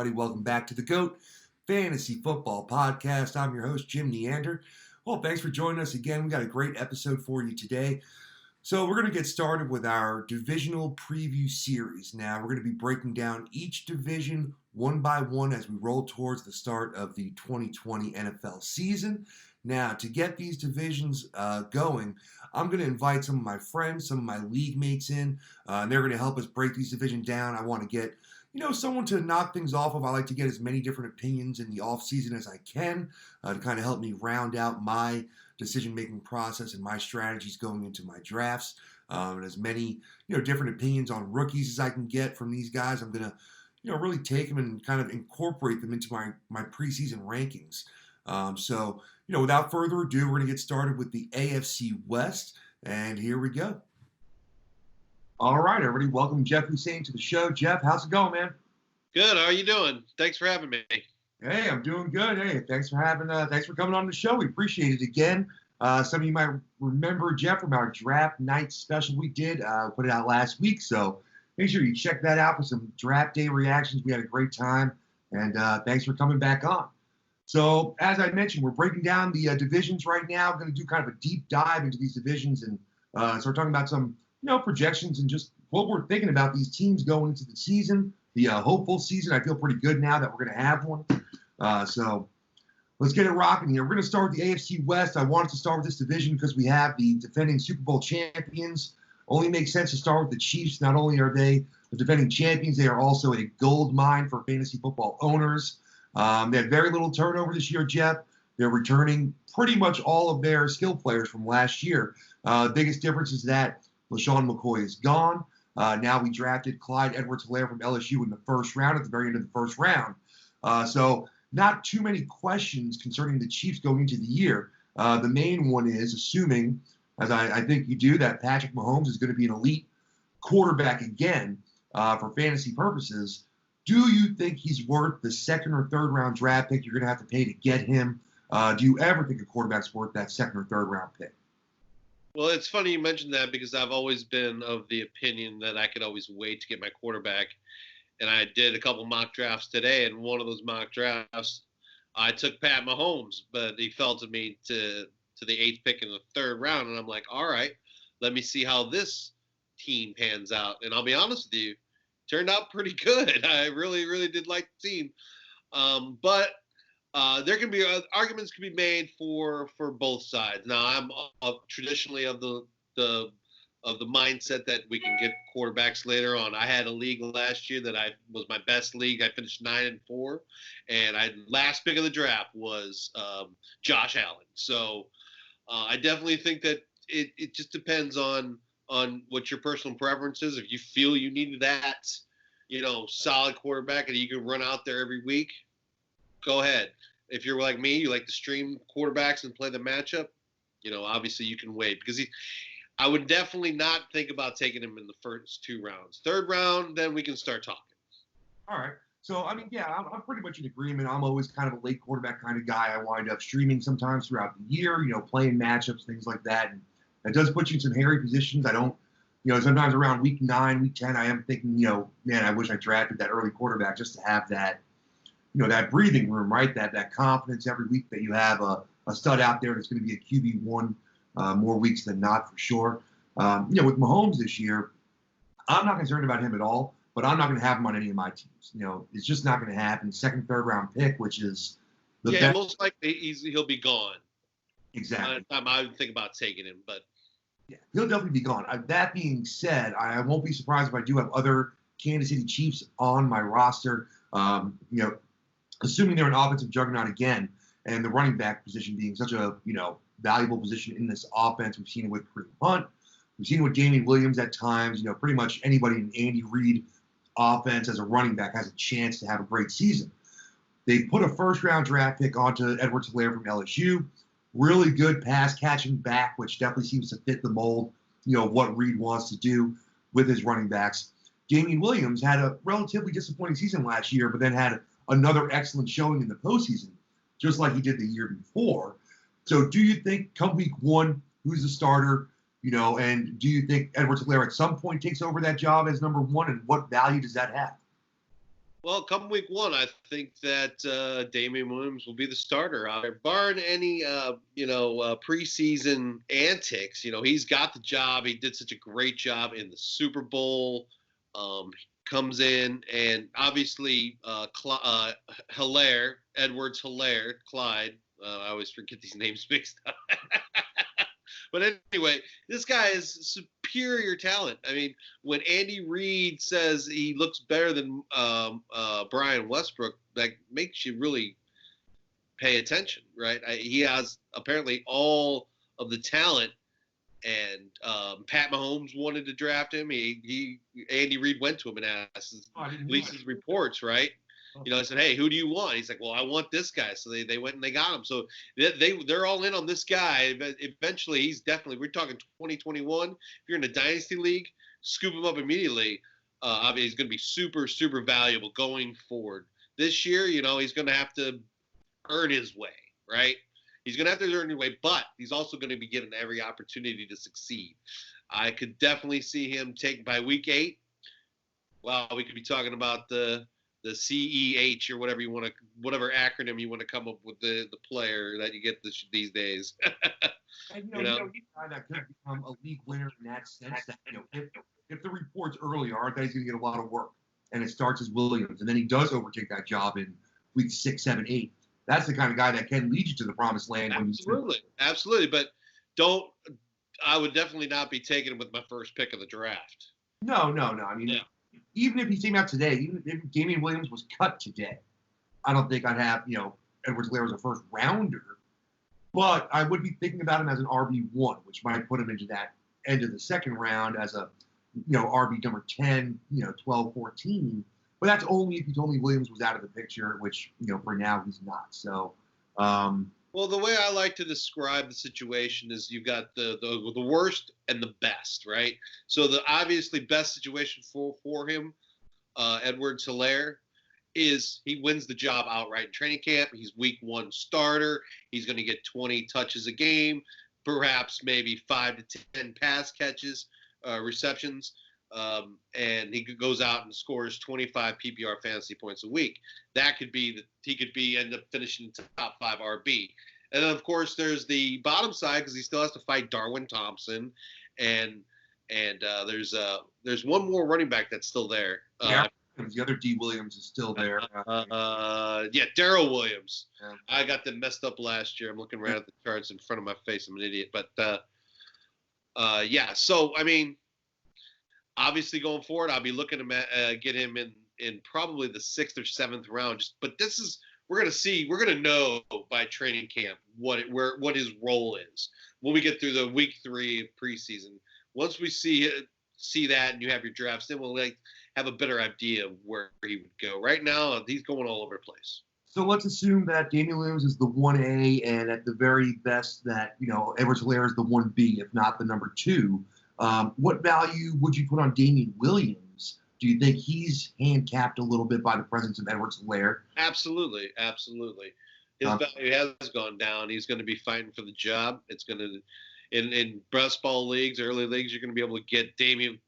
everybody. Welcome back to the GOAT Fantasy Football Podcast. I'm your host, Jim Neander. Well, thanks for joining us again. We got a great episode for you today. So we're going to get started with our divisional preview series. Now, we're going to be breaking down each division one by one as we roll towards the start of the 2020 NFL season. Now, to get these divisions going, I'm going to invite some of my friends, some of my league mates in, and they're going to help us break these divisions down. I want to get, someone to knock things off of. I like to get as many different opinions in the offseason as I can to kind of help me round out my decision-making process and my strategies going into my drafts. And as many, different opinions on rookies as I can get from these guys, I'm going to, really take them and kind of incorporate them into my preseason rankings. So, without further ado, we're going to get started with the AFC West, and here we go. All right, everybody, welcome Jeff Hussain to the show. Jeff, how's it going, man? Good. How are you doing? Thanks for having me. Hey, I'm doing good. Hey, thanks for coming on the show. We appreciate it again. Some of you might remember Jeff from our draft night special we did. Put it out last week, so make sure you check that out for some draft day reactions. We had a great time, and thanks for coming back on. So, as I mentioned, we're breaking down the divisions right now. I'm going to do kind of a deep dive into these divisions and start talking about some, projections and just what we're thinking about these teams going into the season, the hopeful season. I feel pretty good now that we're going to have one. So, let's get it rocking here. We're going to start with the AFC West. I wanted to start with this division because we have the defending Super Bowl champions. Only makes sense to start with the Chiefs. Not only are they the defending champions, they are also a gold mine for fantasy football owners. They had very little turnover this year, Jeff. They're returning pretty much all of their skill players from last year. The biggest difference is that LaShawn McCoy is gone. Now we drafted Clyde Edwards-Helaire from LSU in the first round, at the very end of the first round. So not too many questions concerning the Chiefs going into the year. The main one is assuming, as I think you do, that Patrick Mahomes is going to be an elite quarterback again for fantasy purposes. Do you think he's worth the second or third round draft pick you're going to have to pay to get him? Do you ever think a quarterback's worth that second or third round pick? Well, it's funny you mentioned that because I've always been of the opinion that I could always wait to get my quarterback. And I did a couple mock drafts today, and one of those mock drafts, I took Pat Mahomes, but he fell to me to the eighth pick in the third round. And I'm like, all right, let me see how this team pans out. And I'll be honest with you, turned out pretty good. I really, really did like the team. But there can be arguments can be made for both sides. Now, I'm traditionally of the mindset that we can get quarterbacks later on. I had a league last year that was my best league. I finished 9-4, and last pick of the draft was Josh Allen. So I definitely think that it just depends on what your personal preference is. If you feel you need that, solid quarterback and you can run out there every week, go ahead. If you're like me, you like to stream quarterbacks and play the matchup, obviously you can wait because I would definitely not think about taking him in the first two rounds. Third round, then we can start talking. All right. So, I'm pretty much in agreement. I'm always kind of a late quarterback kind of guy. I wind up streaming sometimes throughout the year, playing matchups, things like that. And that does put you in some hairy positions. I don't, sometimes around week 9, week 10, I am thinking, man, I wish I drafted that early quarterback just to have that, that breathing room, right? That confidence every week that you have a stud out there that's going to be a QB1 more weeks than not for sure. With Mahomes this year, I'm not concerned about him at all, but I'm not going to have him on any of my teams. It's just not going to happen. Second, third round pick, which is the best. Most likely he'll be gone. Exactly. I would think about taking him, but yeah, he'll definitely be gone. That being said, I won't be surprised if I do have other Kansas City Chiefs on my roster. Assuming they're an offensive juggernaut again, and the running back position being such a valuable position in this offense. We've seen it with Kareem Hunt. We've seen it with Damian Williams at times. Pretty much anybody in Andy Reid offense as a running back has a chance to have a great season. They put a first-round draft pick onto Edwards-Helaire from LSU. Really good pass-catching back, which definitely seems to fit the mold, of what Reid wants to do with his running backs. Damian Williams had a relatively disappointing season last year, but then had another excellent showing in the postseason, just like he did the year before. So do you think come week 1, who's the starter, and do you think Edwards-Helaire at some point takes over that job as number 1, and what value does that have? Well, come week one, I think that Damian Williams will be the starter. Barring any, preseason antics, he's got the job. He did such a great job in the Super Bowl. Comes in, and obviously Edwards-Helaire, Clyde. I always forget these names mixed up. But anyway, this guy is superior talent. I mean, when Andy Reid says he looks better than Brian Westbrook, that makes you really pay attention, right? He has apparently all of the talent, and Pat Mahomes wanted to draft him. Andy Reid went to him and asked, at least his reports, right? I said, hey, who do you want? He's like, well, I want this guy. So they went and they got him. So they're all in on this guy. But eventually, he's definitely, we're talking 2021. If you're in a dynasty league, scoop him up immediately. Obviously, he's going to be super, super valuable going forward. This year, he's going to have to earn his way, right? He's going to have to earn his way, but he's also going to be given every opportunity to succeed. I could definitely see him take by week 8. Wow, we could be talking about the CEH or whatever whatever acronym you want to come up with the player that you get these days. And, he's a guy that could become a league winner in that sense. That if the reports early are that he's going to get a lot of work, and it starts as Williams, and then he does overtake that job in week 6, 7, 8. That's the kind of guy that can lead you to the promised land. Absolutely. But I would definitely not be taking him with my first pick of the draft. No. I mean. Yeah. Even if he came out today, even if Damian Williams was cut today, I don't think I'd have, Edwards-Helaire as a first rounder. But I would be thinking about him as an RB1, which might put him into that end of the second round as a, RB number 10, 12, 14. But that's only if you told me Williams was out of the picture, which, for now he's not. So, well, the way I like to describe the situation is you've got the worst and the best, right? So the obviously best situation for him, Edwards-Helaire, is he wins the job outright in training camp. He's week 1 starter. He's going to get 20 touches a game, perhaps maybe 5 to 10 pass catches, receptions, and he goes out and scores 25 PPR fantasy points a week. That could be he could end up finishing top 5 RB. And then, of course, there's the bottom side because he still has to fight Darwin Thompson, and there's one more running back that's still there. The other D. Williams is still there. Darrell Williams. Yeah. I got them messed up last year. I'm looking right at the charts in front of my face. I'm an idiot. But, So, I mean, obviously going forward, I'll be looking to get him in probably the 6th or 7th round. But we're going to know by training camp what his role is when we get through the week 3 of preseason. Once we see that and you have your drafts, then we'll have a better idea of where he would go. Right now, he's going all over the place. So let's assume that Damian Williams is the 1A, and at the very best that, Edwards-Helaire is the 1B, if not the number 2. What value would you put on Damian Williams? Do you think he's handicapped a little bit by the presence of Edwards-Helaire? Absolutely. His value has gone down. He's going to be fighting for the job. It's going to in best ball leagues, early leagues, you're going to be able to get Damian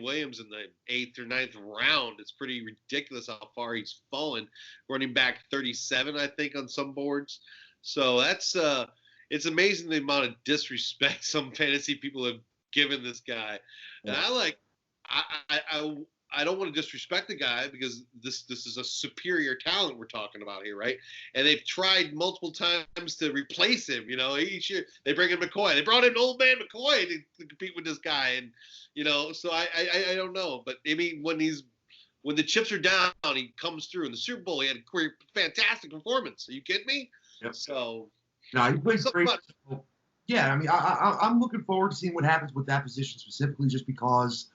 Williams in the 8th or 9th round. It's pretty ridiculous how far he's fallen. Running back 37, I think, on some boards. So that's it's amazing the amount of disrespect some fantasy people have given this guy. And I don't want to disrespect the guy because this is a superior talent we're talking about here, right? And they've tried multiple times to replace him. Each year they bring in McCoy. They brought in old man McCoy to compete with this guy, and so I don't know. But I mean, when the chips are down, he comes through. In the Super Bowl, he had a fantastic performance. Are you kidding me? Yep. So no, he plays great. Yeah, I mean, I'm looking forward to seeing what happens with that position specifically, just because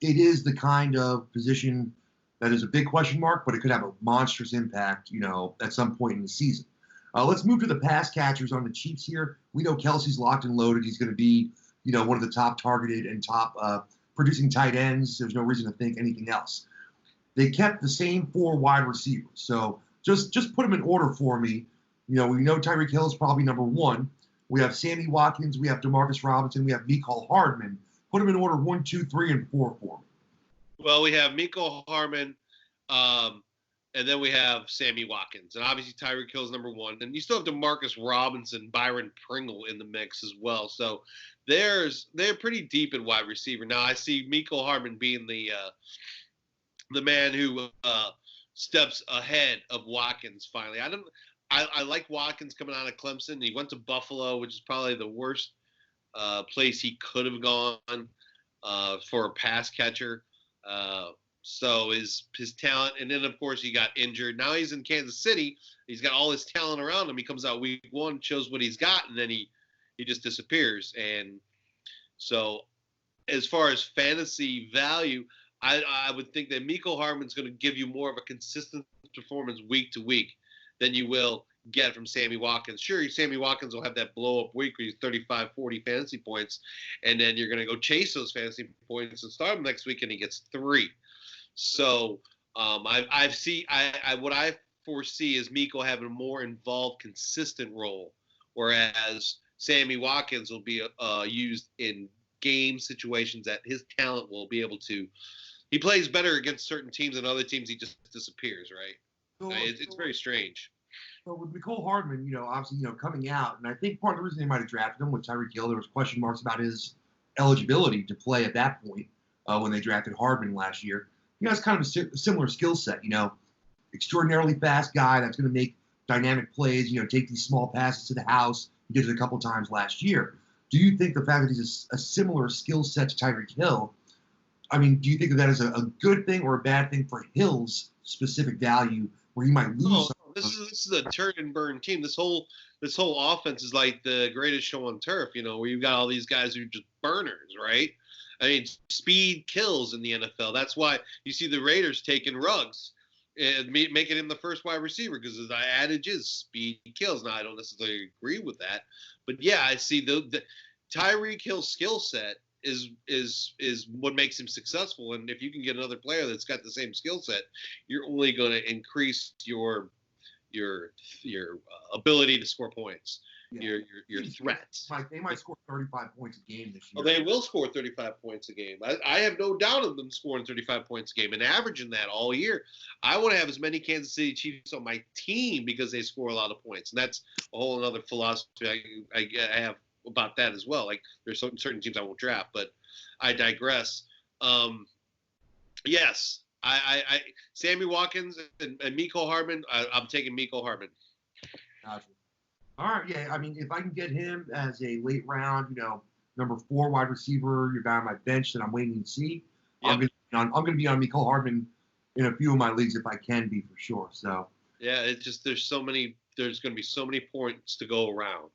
it is the kind of position that is a big question mark, but it could have a monstrous impact, at some point in the season. Let's move to the pass catchers on the Chiefs here. We know Kelsey's locked and loaded. He's going to be, one of the top targeted and top producing tight ends. There's no reason to think anything else. They kept the same 4 wide receivers. So just put them in order for me. We know Tyreek Hill is probably number 1. We have Sammy Watkins. We have Demarcus Robinson. We have Mecole Hardman. Put them in order 1, 2, 3, and 4 for me. Well, we have Mecole Hardman, And then we have Sammy Watkins. And obviously Tyreek Hill's number one. And you still have DeMarcus Robinson, Byron Pringle in the mix as well. So they're pretty deep in wide receiver. Now I see Mecole Hardman being the man who steps ahead of Watkins finally. I like Watkins coming out of Clemson. He went to Buffalo, which is probably the worst place he could have gone for a pass catcher. So his talent, and then of course he got injured. Now he's in Kansas City. He's got all his talent around him. He comes out week one, shows what he's got, and then he just disappears. And so, as far as fantasy value, I would think that Mecole Hardman's going to give you more of a consistent performance week to week than you will get from Sammy Watkins. Sure, Sammy Watkins will have that blow-up week where he's 35, 40 fantasy points, and then you're going to go chase those fantasy points and start him next week, and he gets 3. So what I foresee is Mecole having a more involved, consistent role, whereas Sammy Watkins will be used in game situations that his talent will be able to. He plays better against certain teams and other teams he just disappears, right? So, it's very strange. So with Mecole Hardman, obviously, coming out, and I think part of the reason they might have drafted him with Tyreek Hill, there was question marks about his eligibility to play at that point when they drafted Hardman last year. He has kind of a similar skill set, extraordinarily fast guy that's going to make dynamic plays, take these small passes to the house. He did it a couple times last year. Do you think the fact that he's a similar skill set to Tyreek Hill, I mean, do you think of that as a good thing or a bad thing for Hill's specific value where he might lose? This is a turn and burn team. This whole offense is like the greatest show on turf, where you've got all these guys who are just burners, right? I mean, speed kills in the NFL. That's why you see the Raiders taking Ruggs and making him the first wide receiver, because the adage is speed kills. Now, I don't necessarily agree with that, but yeah, I see the Tyreek Hill's skill set is what makes him successful. And if you can get another player that's got the same skill set, you're only going to increase your ability to score points. Yeah. Your threats. They might score 35 points a game this year. Oh, they will score 35 points a game. I have no doubt of them scoring 35 points a game and averaging that all year. I want to have as many Kansas City Chiefs on my team because they score a lot of points, and that's a whole other philosophy I have about that as well. Like, there's certain teams I won't draft, but I digress. Yes, I Sammy Watkins and Mecole Hardman. I'm taking Mecole Hardman. Gotcha. All right, yeah. I mean, if I can get him as a late round, number 4 wide receiver, you're down on my bench, then I'm waiting to see. Yep. I'm going to be on Mecole Hardman in a few of my leagues if I can be, for sure. So. Yeah, it's just there's going to be so many points to go around.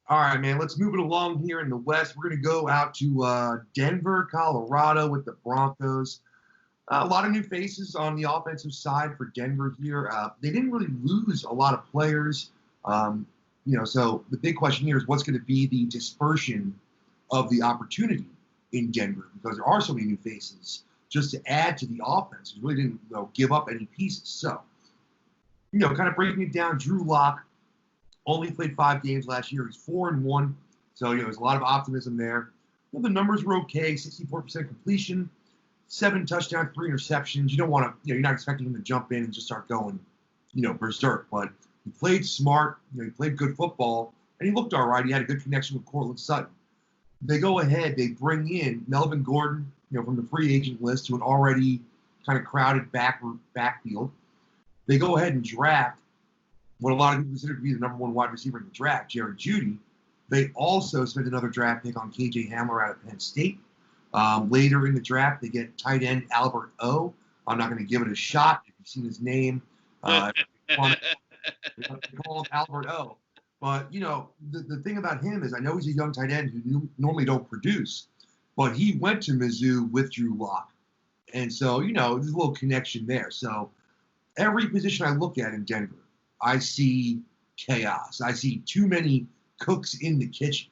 All right, man. Let's move it along here in the West. We're going to go out to Denver, Colorado with the Broncos. A lot of new faces on the offensive side for Denver here. They didn't really lose a lot of players. So the big question here is what's going to be the dispersion of the opportunity in Denver, because there are so many new faces just to add to the offense. We really didn't give up any pieces. So, kind of breaking it down, Drew Lock only played 5 games last year. He's 4-1. So, there's a lot of optimism there. The numbers were okay, 64% completion, 7 touchdowns, 3 interceptions. You don't want to, you're not expecting him to jump in and just start going, berserk, but he played smart, he played good football, and he looked all right. He had a good connection with Cortland Sutton. They go ahead, they bring in Melvin Gordon, from the free agent list to an already kind of crowded backfield. They go ahead and draft what a lot of people consider to be the number 1 wide receiver in the draft, Jerry Jeudy. They also spent another draft pick on KJ Hamler out of Penn State. Later in the draft, they get tight end Albert O. I'm not going to give it a shot if you've seen his name. They call him Albert O. But, the thing about him is I know he's a young tight end who normally don't produce, but he went to Mizzou with Drew Lock. And so, there's a little connection there. So every position I look at in Denver, I see chaos. I see too many cooks in the kitchen.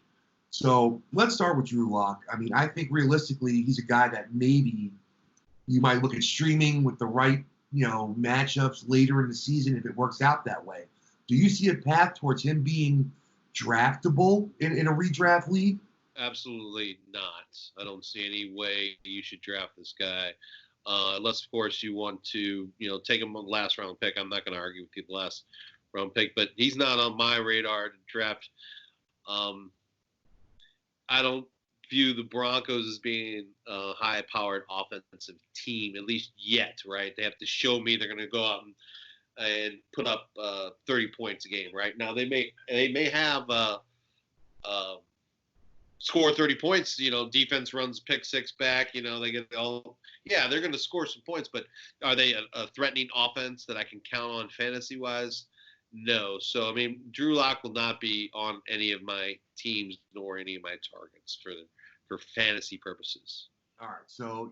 So let's start with Drew Lock. I mean, I think realistically he's a guy that maybe you might look at streaming with the right matchups later in the season if it works out that way. Do you see a path towards him being draftable in a redraft league? Absolutely not. I don't see any way you should draft this guy. Unless, of course, you want to, take him on the last round pick. I'm not going to argue with you the last round pick, but he's not on my radar to draft. I don't view the Broncos as being a high-powered offensive team, at least yet, right? They have to show me they're going to go out and put up 30 points a game, right? Now they may have score 30 points. Defense runs pick six back. They get all. Yeah, they're going to score some points, but are they a threatening offense that I can count on fantasy-wise? No. So, Drew Lock will not be on any of my teams nor any of my targets for fantasy purposes. All right. So,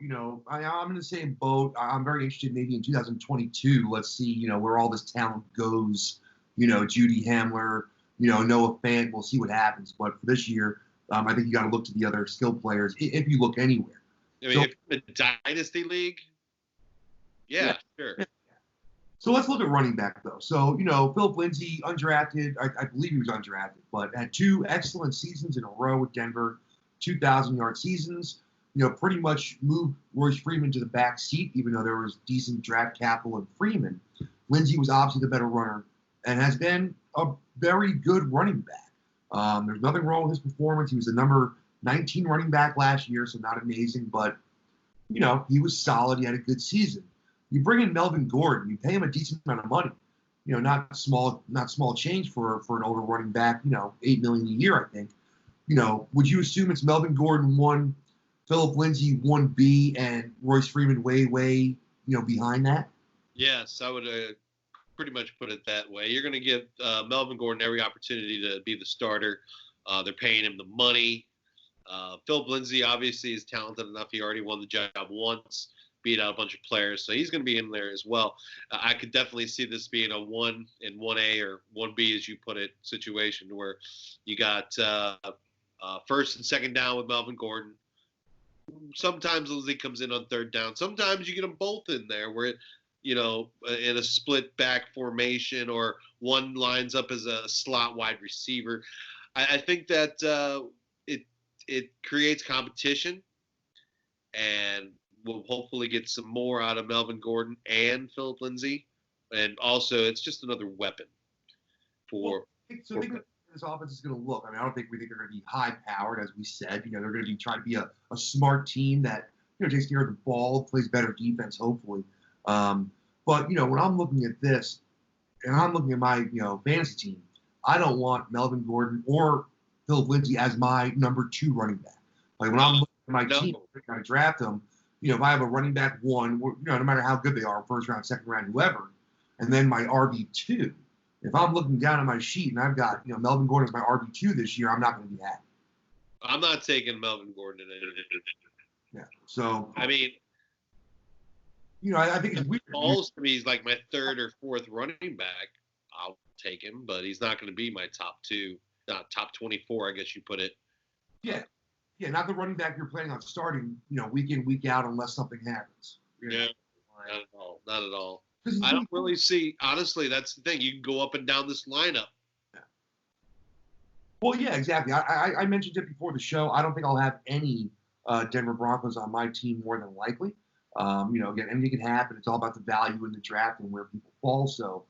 I'm in the same boat. I'm very interested maybe in 2022. Let's see, where all this talent goes. Judy Hamler, Noah Fant. We'll see what happens. But for this year, I think you got to look to the other skill players if you look anywhere. If the Dynasty League, yeah, sure. So let's look at running back, though. So, Philip Lindsay, undrafted. I believe he was undrafted, but had 2 excellent seasons in a row with Denver, 2,000-yard seasons. Pretty much moved Royce Freeman to the back seat, even though there was decent draft capital in Freeman. Lindsay was obviously the better runner and has been a very good running back. There's nothing wrong with his performance. He was the number 19 running back last year, so not amazing, but, he was solid. He had a good season. You bring in Melvin Gordon, you pay him a decent amount of money, not small change for an older running back, $8 million a year, I think. Would you assume it's Melvin Gordon 1, Philip Lindsay 1B, and Royce Freeman way, behind that? Yes, I would pretty much put it that way. You're going to give Melvin Gordon every opportunity to be the starter. They're paying him the money. Philip Lindsay obviously is talented enough. He already won the job once, beat out a bunch of players, so he's going to be in there as well. I could definitely see this being a 1 and 1A or 1B, as you put it, situation where you got first and second down with Melvin Gordon. Sometimes Lindsay comes in on third down. Sometimes you get them both in there where, in a split back formation, or one lines up as a slot wide receiver. I think that it creates competition, and we'll hopefully get some more out of Melvin Gordon and Philip Lindsay. And also, it's just another weapon for. So think of this offense is going to look. I don't think we think they're going to be high-powered, as we said. They're going to be trying to be a smart team that takes care of the ball, plays better defense, hopefully. But when I'm looking at this, and I'm looking at my fantasy team, I don't want Melvin Gordon or Philip Lindsay as my number 2 running back. Like when I'm looking at my team, I'm going to draft them. If I have a running back 1, no matter how good they are, first round, second round, whoever, and then my RB2. If I'm looking down at my sheet and I've got Melvin Gordon as my RB2 this year, I'm not going to be happy. I'm not taking Melvin Gordon in it. Yeah. So I think it's weird. Balls to me, he's like my 3rd or 4th running back. I'll take him, but he's not going to be my top 2, not top 24, I guess you put it. Yeah. Yeah, not the running back you're planning on starting, week in, week out, unless something happens. Yeah, not at all. Not at all. I don't really see. Honestly, that's the thing. You can go up and down this lineup. Yeah. Well, yeah, exactly. I mentioned it before the show. I don't think I'll have any Denver Broncos on my team more than likely. Again, anything can happen. It's all about the value in the draft and where people fall. So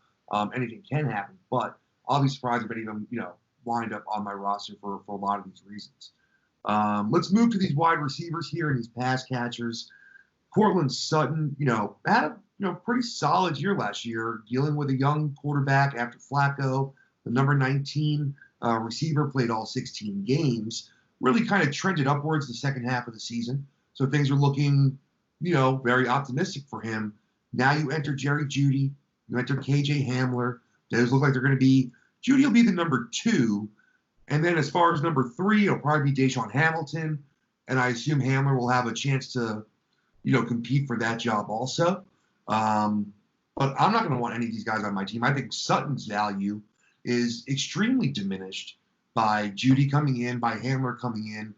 anything can happen. But I'll be surprised if any of them, wind up on my roster for a lot of these reasons. Let's move to these wide receivers here and these pass catchers. Courtland Sutton, had a pretty solid year last year, dealing with a young quarterback after Flacco. The number 19 receiver played all 16 games. Really kind of trended upwards the second half of the season. So things are looking, very optimistic for him. Now you enter Jerry Jeudy. You enter KJ Hamler. Those look like they're going to be – Jeudy will be the number 2. And then as far as number 3, it'll probably be Deshaun Hamilton. And I assume Hamler will have a chance to, compete for that job also. But I'm not going to want any of these guys on my team. I think Sutton's value is extremely diminished by Jeudy coming in, by Hamler coming in,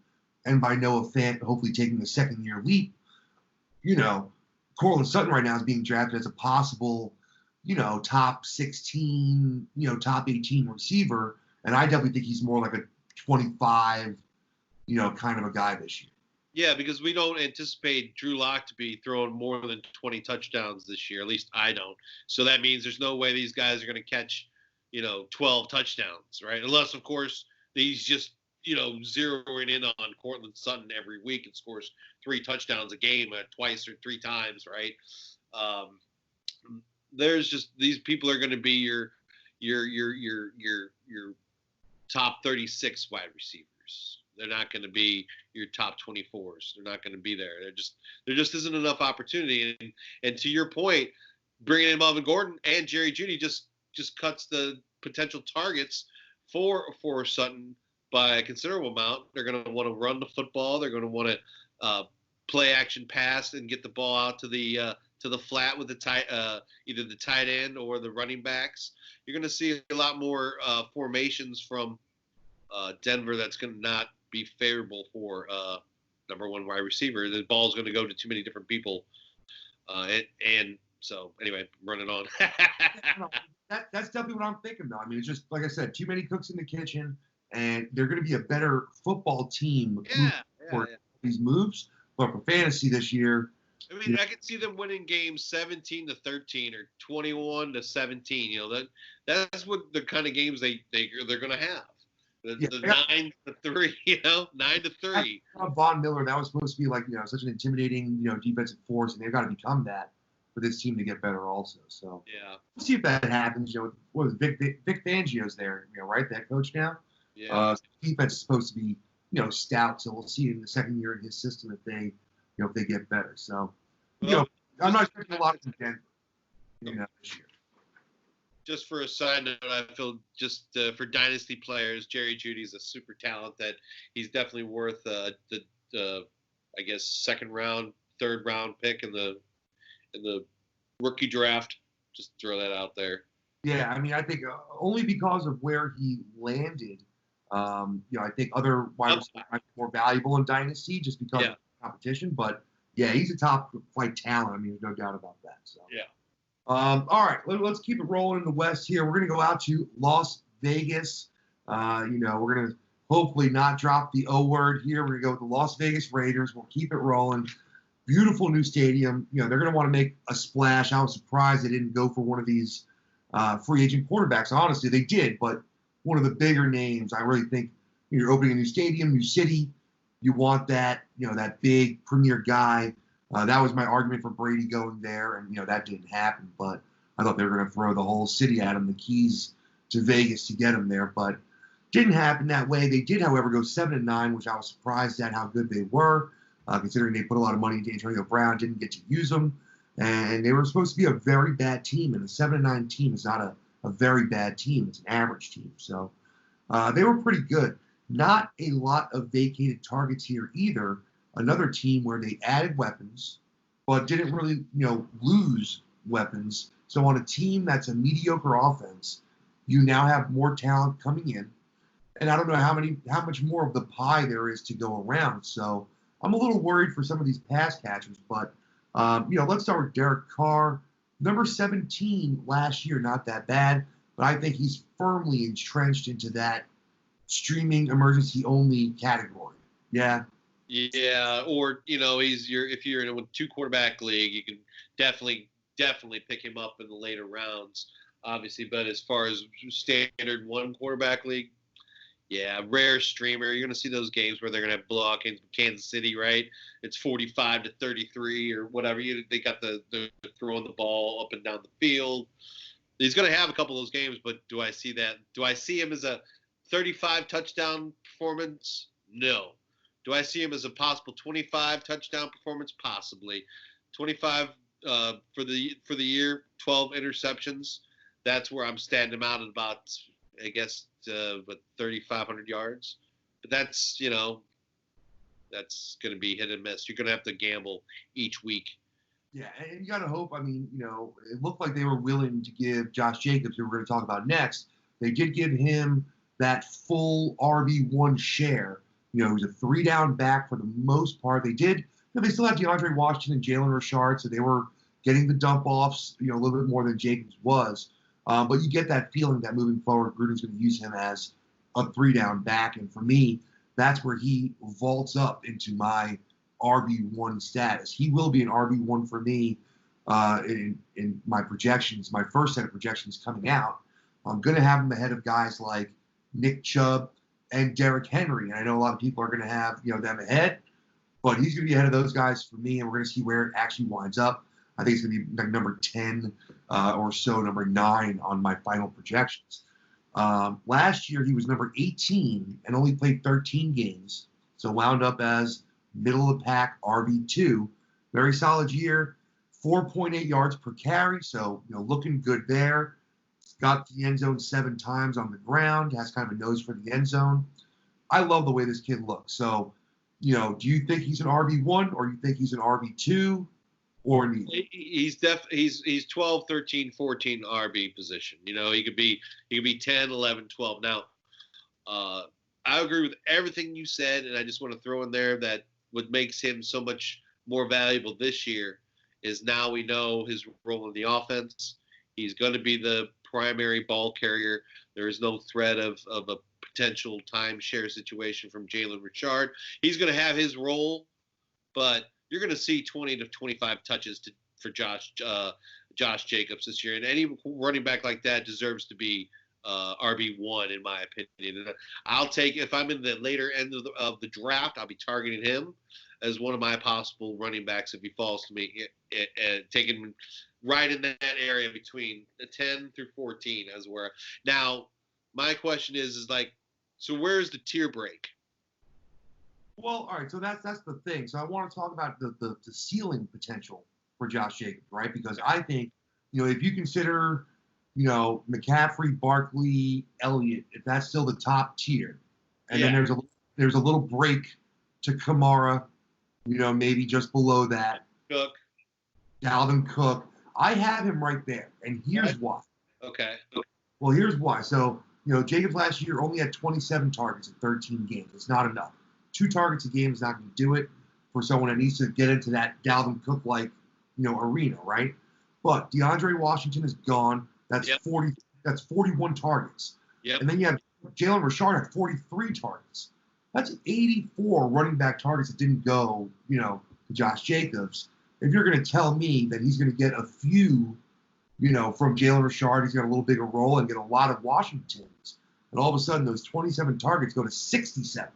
and by Noah Fant hopefully taking the second-year leap. Courtland Sutton right now is being drafted as a possible, top 16, top 18 receiver. And I definitely think he's more like a 25, kind of a guy this year. Yeah, because we don't anticipate Drew Lock to be throwing more than 20 touchdowns this year. At least I don't. So that means there's no way these guys are going to catch, 12 touchdowns, right? Unless, of course, he's just, zeroing in on Cortland Sutton every week and scores 3 touchdowns a game twice or 3 times, right? Um, there's just these people are going to be your top 36 wide receivers. They're not going to be your top 24s. They're not going to be there. There just isn't enough opportunity. And to your point, bringing in Melvin Gordon and Jerry Jeudy just cuts the potential targets for Sutton by a considerable amount. They're going to want to run the football. They're going to want to play action pass and get the ball out to the flat with either the tight end or the running backs. You're going to see a lot more formations from Denver that's going to not be favorable for number one wide receiver. The ball's going to go to too many different people. And so, anyway, running on. That's definitely what I'm thinking, though. I mean, it's just, like I said, too many cooks in the kitchen, and they're going to be a better football team for these moves. But for fantasy this year, I mean, I could see them winning games 17-13 or 21-17. That's what the kind of games they're going to have. The 9-3, 9-3. Von Miller, that was supposed to be like, such an intimidating, defensive force, and they've got to become that for this team to get better also. So yeah, we'll see if that happens. What was Vic Fangio's there, right? That coach now. Yeah. Defense is supposed to be, stout. So we'll see in the second year in his system if they get better. So, I'm not expecting a lot from Denver, this year. Just for a side note, I feel just for dynasty players, Jerry Jeudy's a super talent that he's definitely worth the I guess second round, third round pick in the rookie draft. Just throw that out there. Yeah, I mean, I think only because of where he landed. I think other wide receivers might be more valuable in dynasty just because of competition. But yeah, he's a top flight talent. I mean, there's no doubt about that. So yeah. All right, let's keep it rolling in the West here. We're going to go out to Las Vegas. We're going to hopefully not drop the O word here. We're going to go with the Las Vegas Raiders. We'll keep it rolling. Beautiful new stadium. They're going to want to make a splash. I was surprised they didn't go for one of these free agent quarterbacks. Honestly, they did, but one of the bigger names. I really think you're opening a new stadium, new city. You want that, that big premier guy. That was my argument for Brady going there, and that didn't happen. But I thought they were going to throw the whole city at him, the keys to Vegas to get him there. But didn't happen that way. They did, however, go 7-9, which I was surprised at how good they were, considering they put a lot of money into Antonio Brown, didn't get to use them, and they were supposed to be a very bad team. And a 7-9 team is not a very bad team; it's an average team. So they were pretty good. Not a lot of vacated targets here either. Another team where they added weapons, but didn't really, lose weapons. So on a team that's a mediocre offense, you now have more talent coming in, and I don't know how much more of the pie there is to go around. So I'm a little worried for some of these pass catchers. But let's start with Derek Carr, number 17 last year, not that bad, but I think he's firmly entrenched into that streaming emergency only category. Yeah. Yeah, or if you're in a 2-quarterback league, you can definitely pick him up in the later rounds, obviously. But as far as standard 1-quarterback league, yeah, rare streamer. You're going to see those games where they're going to have blowout games with Kansas City, right? It's 45-33 or whatever. They got the throwing the ball up and down the field. He's going to have a couple of those games, but do I see that? Do I see him as a 35 touchdown performance? No. Do I see him as a possible 25 touchdown performance? Possibly. 25 for the year, 12 interceptions. That's where I'm standing him out at about, I guess, 3,500 yards. But that's, that's going to be hit and miss. You're going to have to gamble each week. Yeah, and you got to hope. I mean, it looked like they were willing to give Josh Jacobs, who we're going to talk about next, they did give him that full RB1 share. He was a 3-down back for the most part. They did. They still had DeAndre Washington and Jalen Richard, so they were getting the dump offs, a little bit more than Jacobs was. But you get that feeling that moving forward, Gruden's going to use him as a 3-down back. And for me, that's where he vaults up into my RB1 status. He will be an RB1 for me in my projections, my first set of projections coming out. I'm going to have him ahead of guys like Nick Chubb and Derrick Henry. And I know a lot of people are going to have them ahead, but he's going to be ahead of those guys for me, and we're going to see where it actually winds up. I think it's going to be like number 10 or so, number 9 on my final projections. Last year, he was number 18 and only played 13 games, so wound up as middle of the pack RB2. Very solid year, 4.8 yards per carry, so looking good there. Got to the end zone 7 times on the ground, has kind of a nose for the end zone. I love the way this kid looks. So, do you think he's an RB1 or you think he's an RB2 or neither? He's 12, 13, 14 RB position. He could be 10, 11, 12. Now, I agree with everything you said, and I just want to throw in there that what makes him so much more valuable this year is now we know his role in the offense. He's going to be the primary ball carrier. There is no threat of a potential timeshare situation from Jalen Richard. He's going to have his role, but you're going to see 20 to 25 touches for Josh Jacobs this year. And any running back like that deserves to be RB1 in my opinion. And I'll take, if I'm in the later end of the draft, I'll be targeting him as one of my possible running backs if he falls to me, taking him right in that area between 10 through 14 as where. Now, my question is like, so where's the tier break? Well, all right, so that's the thing. So I want to talk about the ceiling potential for Josh Jacobs, right? Because I think, if you consider, McCaffrey, Barkley, Elliott, if that's still the top tier, and then there's a little break to Kamara, maybe just below that. Cook. Dalvin Cook. I have him right there, and here's why. Okay. Well, here's why. So, Jacobs last year only had 27 targets in 13 games. It's not enough. 2 targets a game is not going to do it for someone that needs to get into that Dalvin Cook-like, arena, right? But DeAndre Washington is gone. That's 40. That's 41 targets. Yep. And then you have Jalen Richard at 43 targets. That's 84 running back targets that didn't go, to Josh Jacobs. If you're going to tell me that he's going to get a few, from Jalen Richard, he's got a little bigger role and get a lot of Washingtons, and all of a sudden those 27 targets go to 67.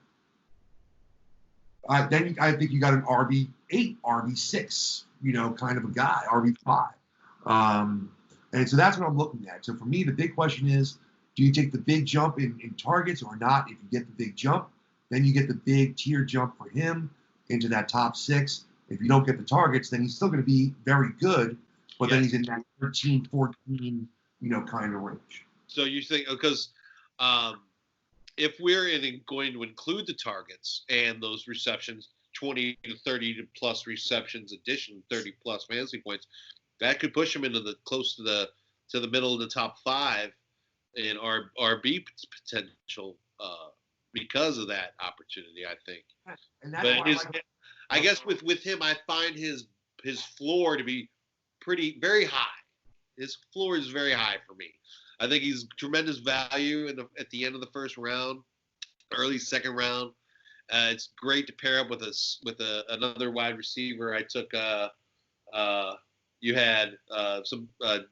Then I think you got an RB8, RB6, kind of a guy, RB5. And so that's what I'm looking at. So for me, the big question is, do you take the big jump in targets or not? If you get the big jump, then you get the big tier jump for him into that top 6. If you don't get the targets, then he's still going to be very good, but then he's in that 13, 14, kind of range. So you think, because if we're going to include the targets and those receptions, 20 to 30 plus receptions, addition 30 plus fantasy points, that could push him into close to the middle of the top 5 in RB potential because of that opportunity, I think. And that's why I guess with him, I find his floor to be very high. His floor is very high for me. I think he's tremendous value at the end of the first round, early second round. It's great to pair up with another wide receiver. I took you had some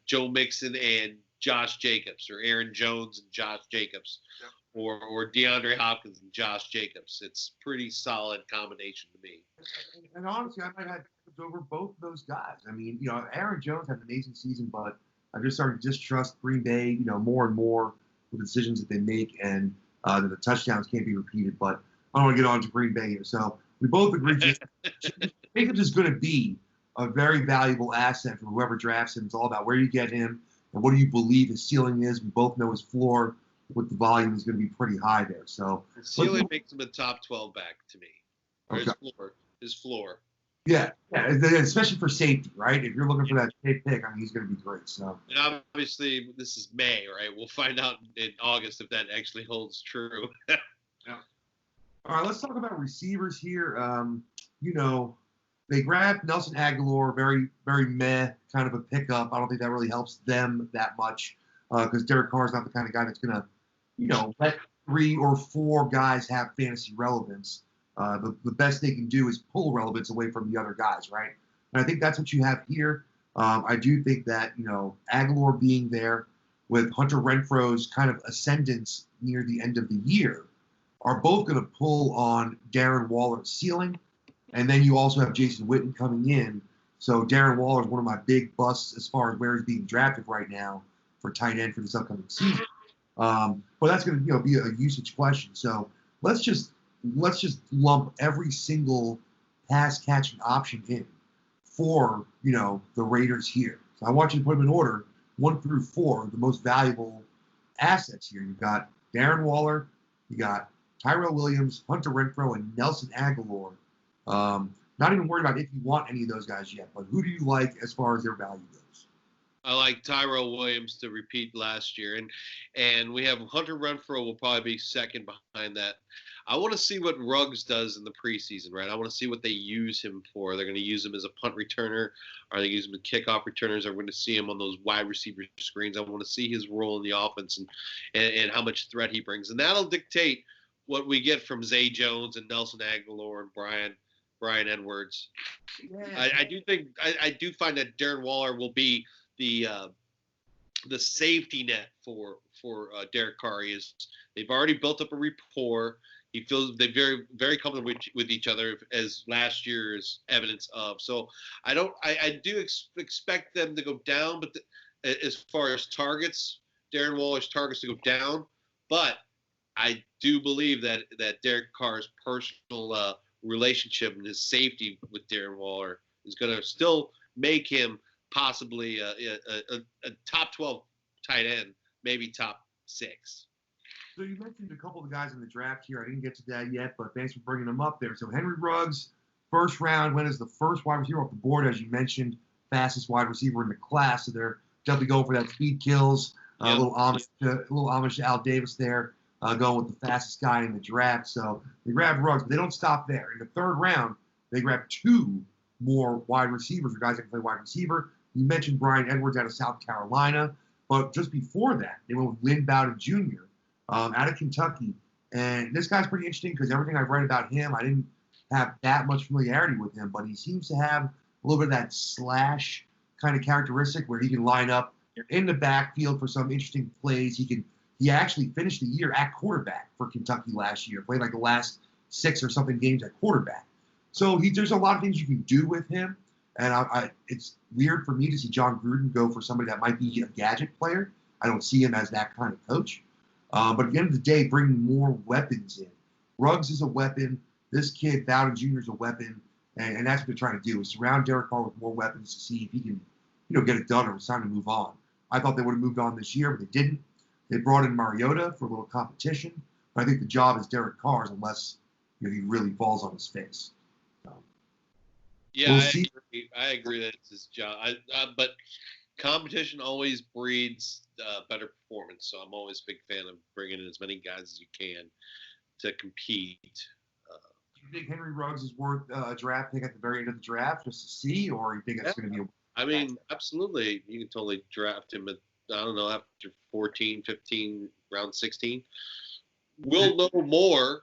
Joe Mixon and Josh Jacobs, or Aaron Jones and Josh Jacobs, or DeAndre Hopkins and Josh Jacobs. It's pretty solid combination to me. And honestly, I might have Jacobs over both of those guys. I mean, Aaron Jones had an amazing season, but I just started to distrust Green Bay, more and more with the decisions that they make, and that the touchdowns can't be repeated. But I don't want to get on to Green Bay here. So we both agree Jacobs is going to be a very valuable asset for whoever drafts him. It's all about where you get him and what do you believe his ceiling is. We both know his floor with the volume is going to be pretty high there. So his ceiling makes him a top 12 back to me. Or okay. His floor. Yeah, especially for safety, right? If you're looking for that safe pick, he's going to be great. So, and obviously, this is May, right? We'll find out in August if that actually holds true. Yeah. All right, let's talk about receivers here. They grabbed Nelson Aguilar, very, very meh kind of a pickup. I don't think that really helps them that much because Derek Carr is not the kind of guy that's going to, let 3 or 4 guys have fantasy relevance. The best they can do is pull relevance away from the other guys, right? And I think that's what you have here. I do think that, Aguilar being there with Hunter Renfro's kind of ascendance near the end of the year are both going to pull on Darren Waller's ceiling. And then you also have Jason Witten coming in. So Darren Waller is one of my big busts as far as where he's being drafted right now for tight end for this upcoming season. But that's going to be a usage question. So let's just lump every single pass catching option in for the Raiders here. So I want you to put them in order 1 through 4, the most valuable assets here. You've got Darren Waller, you got Tyrell Williams, Hunter Renfrow, and Nelson Aguilar. Not even worried about if you want any of those guys yet, but who do you like as far as their value goes? I like Tyrell Williams to repeat last year, and we have Hunter Renfrow will probably be second behind that. I want to see what Ruggs does in the preseason, right? I want to see what they use him for. They're going to use him as a punt returner. Are they use him as kickoff returners? Are we going to see him on those wide receiver screens? I want to see his role in the offense and how much threat he brings, and that'll dictate what we get from Zay Jones and Nelson Aguilar and Brian Edwards. Yeah. I do find that Darren Waller will be the safety net for Derek Carr. They've already built up a rapport. He feels they're very, very comfortable with each other, as last year is evidence of. So I do expect them to go down, but as far as targets, Darren Waller's targets to go down. But I do believe that Derek Carr's personal relationship and his safety with Darren Waller is going to still make him possibly a top 12 tight end, maybe top 6. So you mentioned a couple of the guys in the draft here. I didn't get to that yet, but thanks for bringing them up there. So Henry Ruggs, first round, went as the first wide receiver off the board, as you mentioned, fastest wide receiver in the class. So they're definitely going for that speed kills. A little homage to Al Davis there, going with the fastest guy in the draft. So they grabbed Ruggs, but they don't stop there. In the third round, they grabbed 2 more wide receivers, or guys that can play wide receiver. You mentioned Brian Edwards out of South Carolina, but just before that, they went with Lynn Bowden Jr. Out of Kentucky. And this guy's pretty interesting because everything I've read about him, I didn't have that much familiarity with him, but he seems to have a little bit of that slash kind of characteristic where he can line up in the backfield for some interesting plays. He actually finished the year at quarterback for Kentucky last year, played like the last 6 or something games at quarterback. So there's a lot of things you can do with him. And it's weird for me to see John Gruden go for somebody that might be a gadget player. I don't see him as that kind of coach. But at the end of the day, bringing more weapons in. Ruggs is a weapon. This kid, Bowden Jr. is a weapon. And that's what they're trying to do, is surround Derek Carr with more weapons to see if he can, get it done, or it's time to move on. I thought they would have moved on this year, but they didn't. They brought in Mariota for a little competition. But I think the job is Derek Carr's unless he really falls on his face. Yeah, we'll I agree that it's his job. But competition always breeds better performance. So I'm always a big fan of bringing in as many guys as you can to compete. Do you think Henry Ruggs is worth a draft pick at the very end of the draft just to see, or you think it's going to be I mean, absolutely. You can totally draft him at, I don't know, after 14, 15, round 16. We'll know more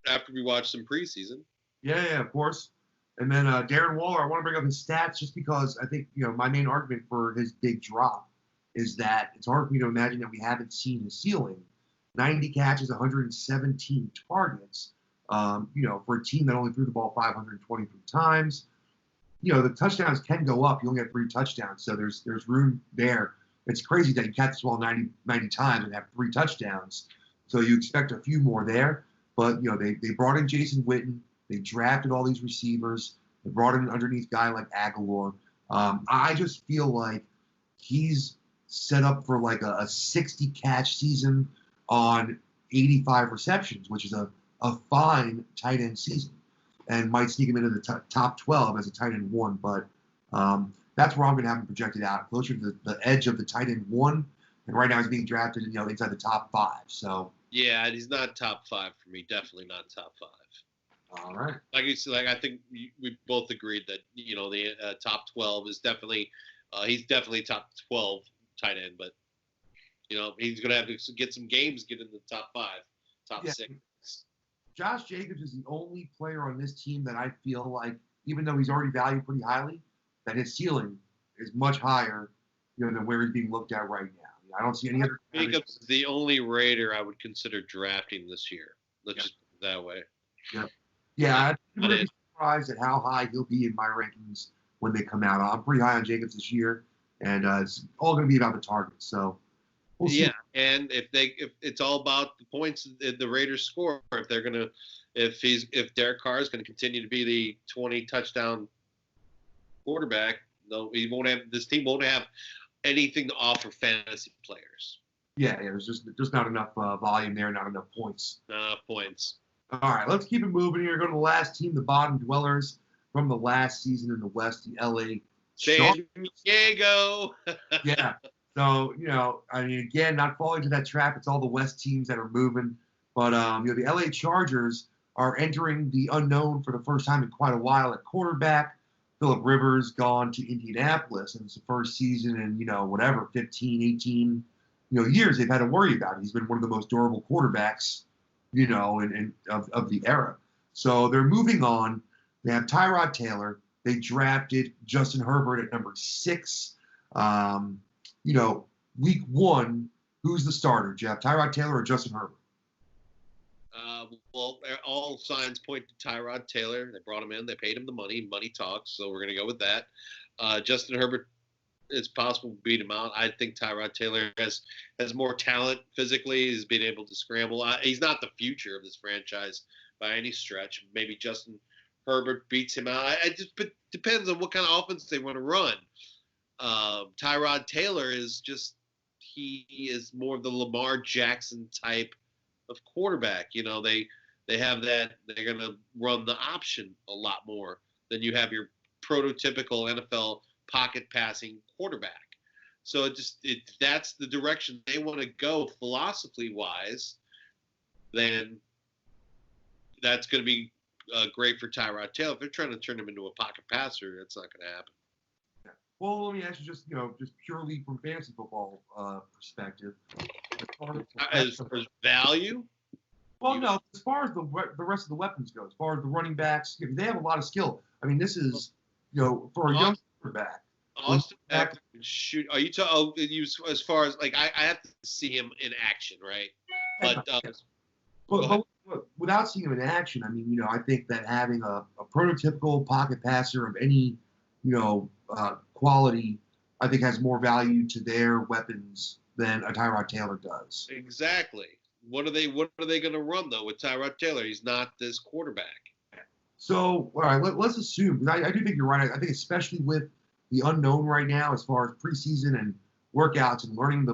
after we watch some preseason. Yeah, of course. And then Darren Waller, I want to bring up his stats just because I think, my main argument for his big drop is that it's hard for me to imagine that we haven't seen his ceiling. 90 catches, 117 targets, for a team that only threw the ball 523 times. The touchdowns can go up. You only have 3 touchdowns, so there's room there. It's crazy that you catch the ball 90 times and have 3 touchdowns. So you expect a few more there. But, they brought in Jason Witten. They drafted all these receivers. They brought in an underneath guy like Aguilar. I just feel like he's set up for like a 60-catch season on 85 receptions, which is a fine tight end season, and might sneak him into the top 12 as a tight end 1. But that's where I'm going to have him projected out, closer to the edge of the tight end 1. And right now he's being drafted, inside the top 5. So yeah, he's not top 5 for me. Definitely not top 5. All right. Like you said, I think we both agreed that the top 12 is definitely he's definitely top 12 tight end, but he's going to have to get some games, get in the top 5, top 6. Josh Jacobs is the only player on this team that I feel like, even though he's already valued pretty highly, that his ceiling is much higher, than where he's being looked at right now. I don't see any other. Jacobs is the only Raider I would consider drafting this year. Let's just put it that way. Yeah. Yeah, I'm going to be surprised at how high he'll be in my rankings when they come out. I'm pretty high on Jacobs this year, and it's all going to be about the targets. So we'll see. Yeah, and if it's all about the points the Raiders score, if Derek Carr is going to continue to be the 20 touchdown quarterback, no, this team won't have anything to offer fantasy players. Yeah, there's just not enough volume there, not enough points. Not enough points. All right, let's keep it moving here. Go to the last team, the bottom dwellers from the last season in the West, the LA San Diego. Yeah. So, again, not falling into that trap. It's all the West teams that are moving. But, the LA Chargers are entering the unknown for the first time in quite a while at quarterback. Phillip Rivers gone to Indianapolis, and it's the first season in, 15, 18, years they've had to worry about it. He's been one of the most durable quarterbacks, of the era. So they're moving on. They have Tyrod Taylor. They drafted Justin Herbert at number 6. Week 1, who's the starter, Jeff? Tyrod Taylor or Justin Herbert? Well, all signs point to Tyrod Taylor. They brought him in. They paid him the money. Money talks, so we're going to go with that. Justin Herbert, it's possible to beat him out. I think Tyrod Taylor has more talent physically. He's been able to scramble. He's not the future of this franchise by any stretch. Maybe Justin Herbert beats him out. It depends on what kind of offense they want to run. Tyrod Taylor he is more of the Lamar Jackson type of quarterback. They have that. They're going to run the option a lot more than you have your prototypical NFL pocket passing quarterback. So that's the direction they want to go philosophy wise. Then that's going to be great for Tyrod Taylor. If they're trying to turn him into a pocket passer, that's not going to happen. Well, let me ask you just purely from fantasy football perspective. As far as value? Well, no. As far as the rest of the weapons go, as far as the running backs, they have a lot of skill. I mean, this is for a young quarterback. Austin Eckler can shoot. Are you talking? As far as I have to see him in action, right? But without seeing him in action, I mean, I think that having a prototypical pocket passer of any quality, I think has more value to their weapons than a Tyrod Taylor does. Exactly. What are they going to run though with Tyrod Taylor? He's not this quarterback. So, all right, let's assume, because I do think you're right. I think especially with the unknown right now, as far as preseason and workouts and learning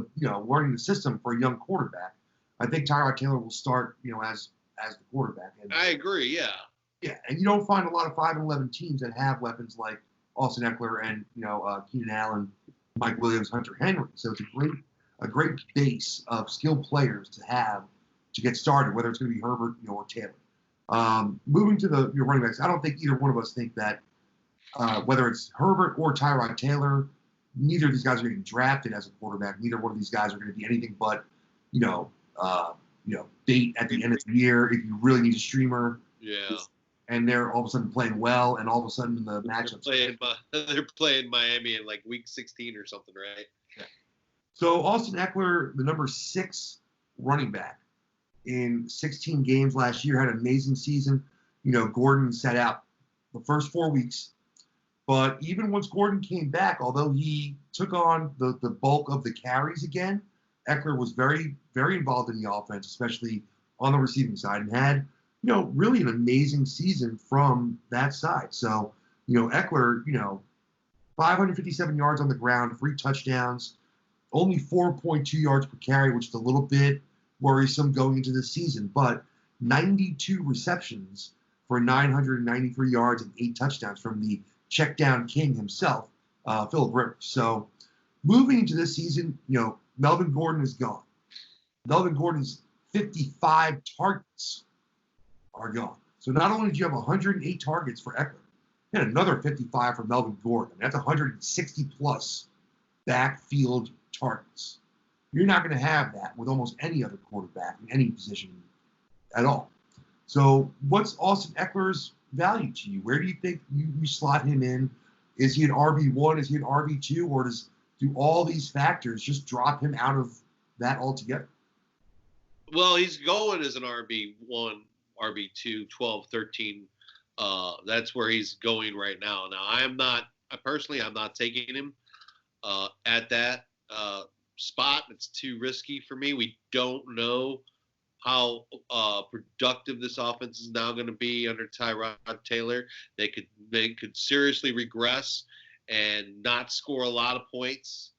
the system for a young quarterback, I think Tyrod Taylor will start, as the quarterback. And, I agree. Yeah. Yeah, and you don't find a lot of 5-11 teams that have weapons like Austin Eckler and Keenan Allen, Mike Williams, Hunter Henry. So it's a great base of skilled players to have to get started, whether it's going to be Herbert or Taylor. Moving to your running backs, I don't think either one of us think that whether it's Herbert or Tyrod Taylor, neither of these guys are getting drafted as a quarterback. Neither one of these guys are going to be anything but bait at the end of the year if you really need a streamer. Yeah. And they're all of a sudden playing well, and all of a sudden the matchups. They're playing Miami in week 16 or something, right? Yeah. So Austin Eckler, the number 6 running back in 16 games last year, had an amazing season. Gordon sat out the first 4 weeks, but even once Gordon came back, although he took on the bulk of the carries again, Eckler was very, very involved in the offense, especially on the receiving side, and had really an amazing season from that side. So, Eckler, 557 yards on the ground, 3 touchdowns, only 4.2 yards per carry, which is a little bit worrisome going into this season, but 92 receptions for 993 yards and 8 touchdowns from the check down king himself, Phillip Rivers. So moving into this season, Melvin Gordon is gone. Melvin Gordon's 55 targets are gone. So not only do you have 108 targets for Eckler, you had another 55 for Melvin Gordon. That's 160 plus backfield targets. You're not going to have that with almost any other quarterback in any position at all. So what's Austin Eckler's value to you? Where do you think you slot him in? Is he an RB1? Is he an RB2? Or do all these factors just drop him out of that altogether? Well, he's going as an RB1, RB2, 12, 13. That's where he's going right now. Now, I'm not taking him at that spot. It's too risky for me. We don't know how productive this offense is now going to be under Tyrod Taylor. They could seriously regress and not score a lot of points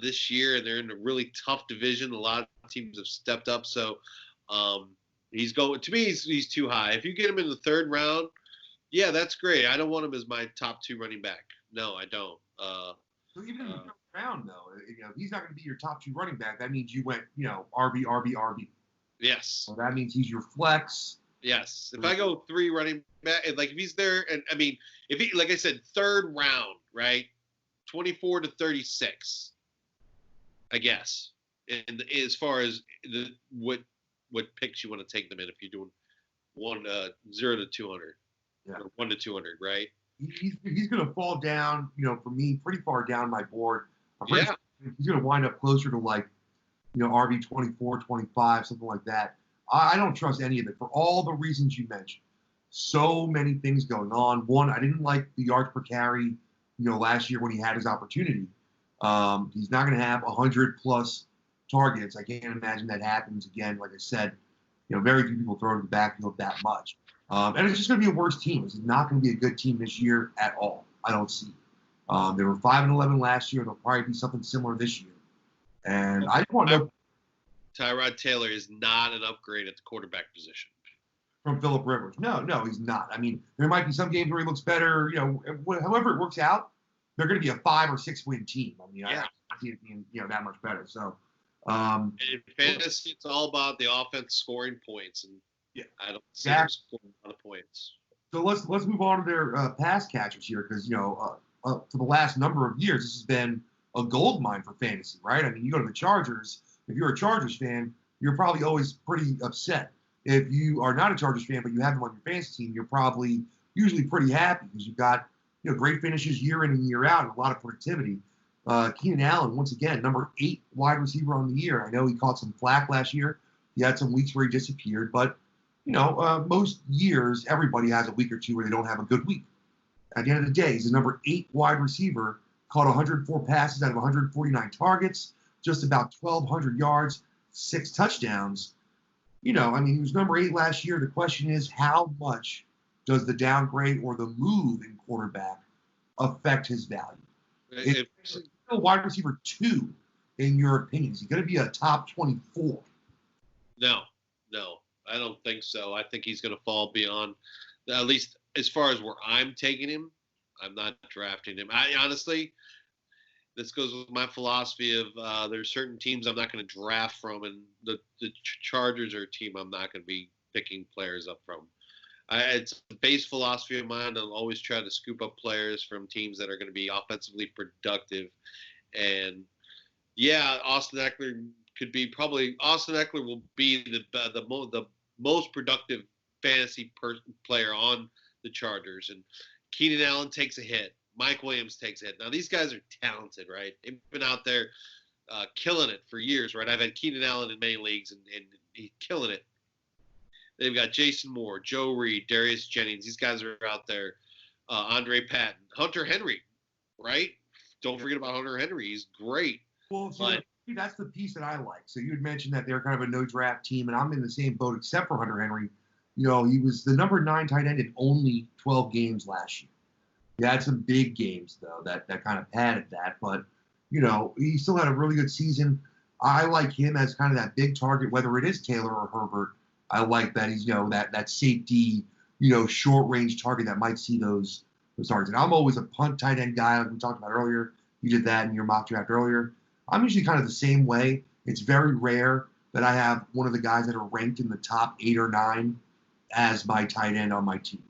this year, and they're in a really tough division. A lot of teams have stepped up, so he's going. To me, he's too high. If you get him in the third round, yeah, that's great. I don't want him as my top 2 running back. No, I don't. So even in the third round, though, if he's not going to be your top 2 running back, that means you went, RB, RB, RB. Yes. So that means he's your flex. Yes. If I go 3 running back, like if he's there, and I mean, if he, like I said, third round, right, 24 to 36, I guess. And as far as what picks you want to take them in, if you're doing 0 to 200, or 1 to 200, right? He's going to fall down, for me, pretty far down my board. He's going to wind up closer to RB 24, 25, something like that. I don't trust any of it for all the reasons you mentioned. So many things going on. One, I didn't like the yards per carry, last year when he had his opportunity. He's not going to have 100+ targets. I can't imagine that happens again. Like I said, very few people throw to the backfield that much. And it's just going to be a worse team. It's not going to be a good team this year at all. I don't see. They were 5-11 last year. They'll probably be something similar this year. And I just want to know. Tyrod Taylor is not an upgrade at the quarterback position. From Phillip Rivers. No, he's not. I mean, there might be some games where he looks better. However it works out, they're going to be a 5 or 6 win team. I mean, I see it being that much better. So, and in fantasy, it's all about the offense scoring points, and I don't see them scoring a lot of points. So let's move on to their pass catchers here, because for the last number of years, this has been a gold mine for fantasy, right? I mean, you go to the Chargers. If you're a Chargers fan, you're probably always pretty upset. If you are not a Chargers fan, but you have them on your fantasy team, you're probably usually pretty happy because you've got great finishes year in and year out and a lot of productivity. Keenan Allen, once again, number 8 wide receiver on the year. I know he caught some flack last year. He had some weeks where he disappeared, but most years everybody has a week or two where they don't have a good week. At the end of the day, he's the number 8 wide receiver, caught 104 passes out of 149 targets, just about 1,200 yards, 6 touchdowns. He was number 8 last year. The question is, how much does the downgrade or the move in quarterback affect his value? Is still wide receiver 2, in your opinion? Is he going to be a top 24? No, I don't think so. I think he's going to fall beyond, at least as far as where I'm taking him. I'm not drafting him. I honestly, this goes with my philosophy of there's certain teams I'm not going to draft from, and the Chargers are a team I'm not going to be picking players up from. It's a base philosophy of mine. I'll always try to scoop up players from teams that are going to be offensively productive. And Austin Eckler will be the most productive fantasy player on the Chargers. And Keenan Allen takes a hit. Mike Williams takes a hit. Now, these guys are talented, right? They've been out there killing it for years, right? I've had Keenan Allen in many leagues, and he's killing it. They've got Jason Moore, Joe Reed, Darius Jennings. These guys are out there. Andre Patton, Hunter Henry, right? Don't forget about Hunter Henry. He's great. Well, that's the piece that I like. So you had mentioned that they're kind of a no-draft team, and I'm in the same boat except for Hunter Henry. He was the number 9 tight end in only 12 games last year. He had some big games, though, that kind of padded that. But, he still had a really good season. I like him as kind of that big target, whether it is Taylor or Herbert. I like that he's, that safety, short-range target that might see those targets. And I'm always a punt tight end guy, like we talked about earlier. You did that in your mock draft earlier. I'm usually kind of the same way. It's very rare that I have one of the guys that are ranked in the top 8 or 9 as my tight end on my team.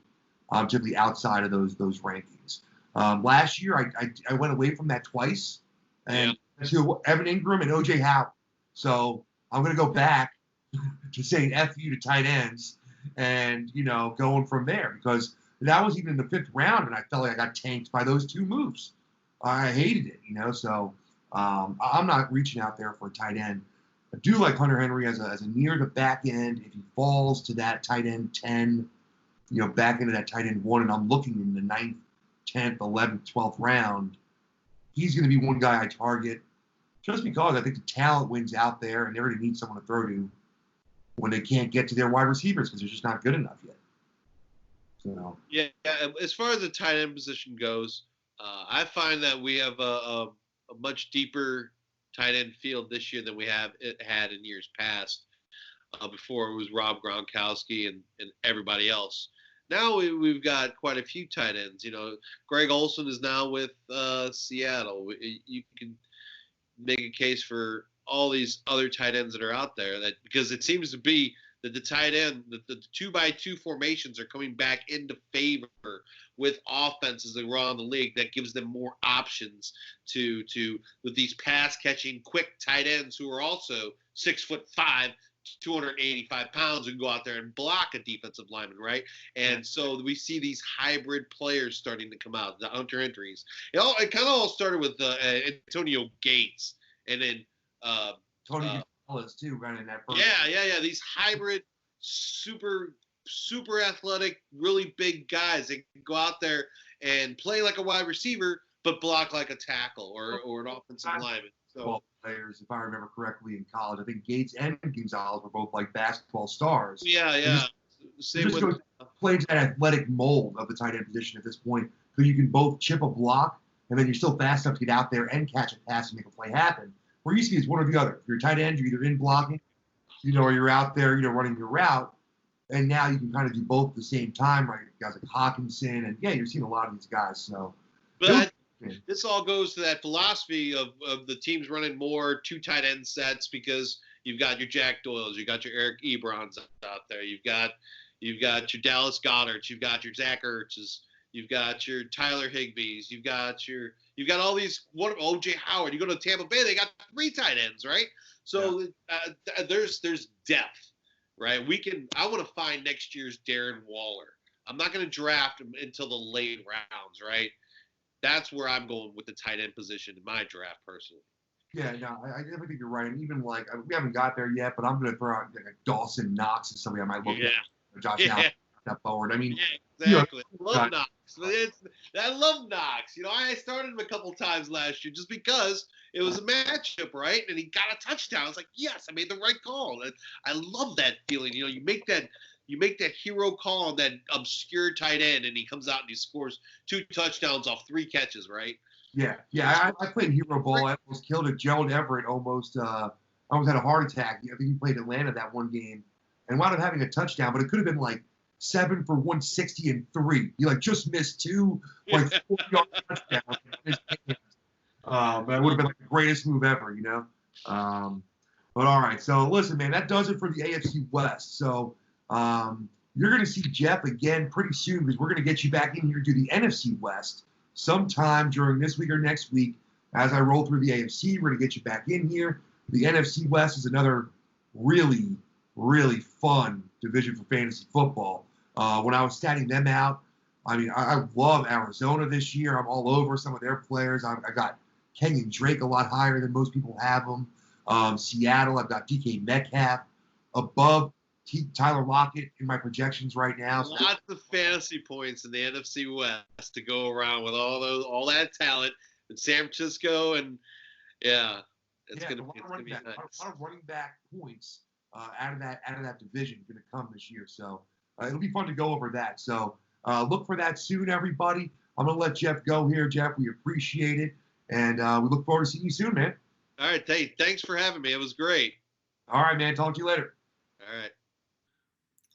Typically outside of those rankings. Last year, I went away from that twice, and to Evan Ingram and O.J. Howard. So I'm going to go back to saying F you to tight ends and, going from there, because that was even in the fifth round, and I felt like I got tanked by those two moves. I hated it, so I'm not reaching out there for a tight end. I do like Hunter Henry as a near the back end. If he falls to that tight end 10, back into that tight end 1, and I'm looking in the 9th, 10th, 11th, 12th round, he's going to be one guy I target just because I think the talent wins out there, and they're going to need someone to throw to when they can't get to their wide receivers because they're just not good enough yet. So. Yeah, as far as the tight end position goes, I find that we have a much deeper tight end field this year than we have had in years past. Before it was Rob Gronkowski and everybody else. Now we've got quite a few tight ends. Greg Olsen is now with Seattle. You can make a case for all these other tight ends that are out there, that because it seems to be that the tight end, the 2x2 formations are coming back into favor with offenses around the league that gives them more options to with these pass catching quick tight ends who are also 6'5", 285 pounds, and go out there and block a defensive lineman, right? And so we see these hybrid players starting to come out, the Hunter Henrys. It kind of all started with Antonio Gates, and then Tony Gonzalez too, running that first. Yeah. These hybrid, super athletic, really big guys that can go out there and play like a wide receiver, but block like a tackle or an offensive lineman. So players, if I remember correctly, in college, I think Gates and Gonzalez were both like basketball stars. Yeah. Same with play to that athletic mold of the tight end position at this point, so you can both chip a block and then you're still fast enough to get out there and catch a pass and make a play happen. Where you see is one or the other. If you're a tight end, you're either in blocking, or you're out there, running your route. And now you can kind of do both at the same time, right? Guys like Hawkinson, and you're seeing a lot of these guys. So, but this all goes to that philosophy of the teams running more two tight end sets, because you've got your Jack Doyles, you got your Eric Ebrons out there, you've got your Dallas Goddards, you've got your Zach Ertz's, you've got your Tyler Higbees, you've got all these. What O.J. Howard? You go to Tampa Bay, they got 3 tight ends, right? So there's depth, right? I want to find next year's Darren Waller. I'm not going to draft him until the late rounds, right? That's where I'm going with the tight end position in my draft, personally. Yeah, no, I definitely think you're right. And even we haven't got there yet, but I'm going to throw out like a Dawson Knox as somebody I might look at. Josh Allen step forward. I mean, exactly. Love Knox. I love Knox. I started him a couple times last year just because it was a matchup, right? And he got a touchdown. I was like, yes, I made the right call. And I love that feeling. You make that hero call on that obscure tight end, and he comes out and he scores 2 touchdowns off 3 catches, right? Yeah. I played hero ball. I almost killed it. Gerald Everett almost had a heart attack. I think he played Atlanta that one game and wound up having a touchdown, but it could have been like 7 for 160 and 3. He just missed 2 40-yard touchdowns. But it would have been like the greatest move ever, But all right, so listen, man, that does it for the AFC West. So you're going to see Jeff again pretty soon, because we're going to get you back in here to the NFC West sometime during this week or next week. As I roll through the AFC, we're going to get you back in here. The NFC West is another really, really fun division for fantasy football. When I was statting them out, I mean, I love Arizona this year. I'm all over some of their players. I got Kenyon Drake a lot higher than most people have them. Seattle, I've got DK Metcalf above Tyler Lockett in my projections right now. Lots of fantasy points in the NFC West to go around with all that talent in San Francisco, and it's going to be nice. A lot of running back points out of that division going to come this year. So it'll be fun to go over that. So look for that soon, everybody. I'm going to let Jeff go here. Jeff, we appreciate it, and we look forward to seeing you soon, man. All right, hey, thanks for having me. It was great. All right, man. Talk to you later. All right.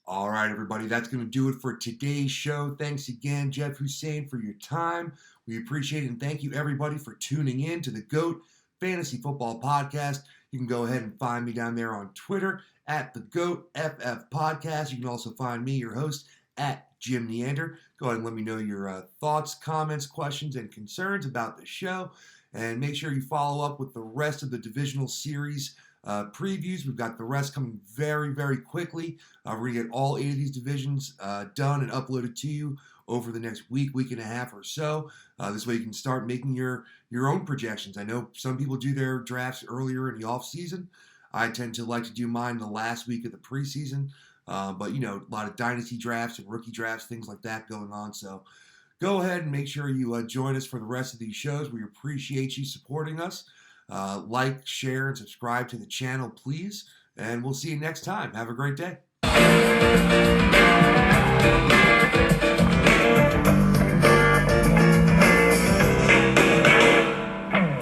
All right, everybody. That's going to do it for today's show. Thanks again, Jeff Hussain, for your time. We appreciate it, and thank you, everybody, for tuning in to the GOAT Fantasy Football Podcast. You can go ahead and find me down there on Twitter at the GOAT FF Podcast. You can also find me, your host, at Jim Neander. Go ahead and let me know your thoughts, comments, questions, and concerns about the show. And make sure you follow up with the rest of the divisional series previews. We've got the rest coming very, very quickly. We're going to get all 8 of these divisions done and uploaded to you over the next week and a half or so. This way you can start making your own projections. I know some people do their drafts earlier in the off season. I tend to like to do mine the last week of the preseason. But, a lot of dynasty drafts and rookie drafts, things like that going on. So go ahead and make sure you join us for the rest of these shows. We appreciate you supporting us. Like, share, and subscribe to the channel, please. And we'll see you next time. Have a great day.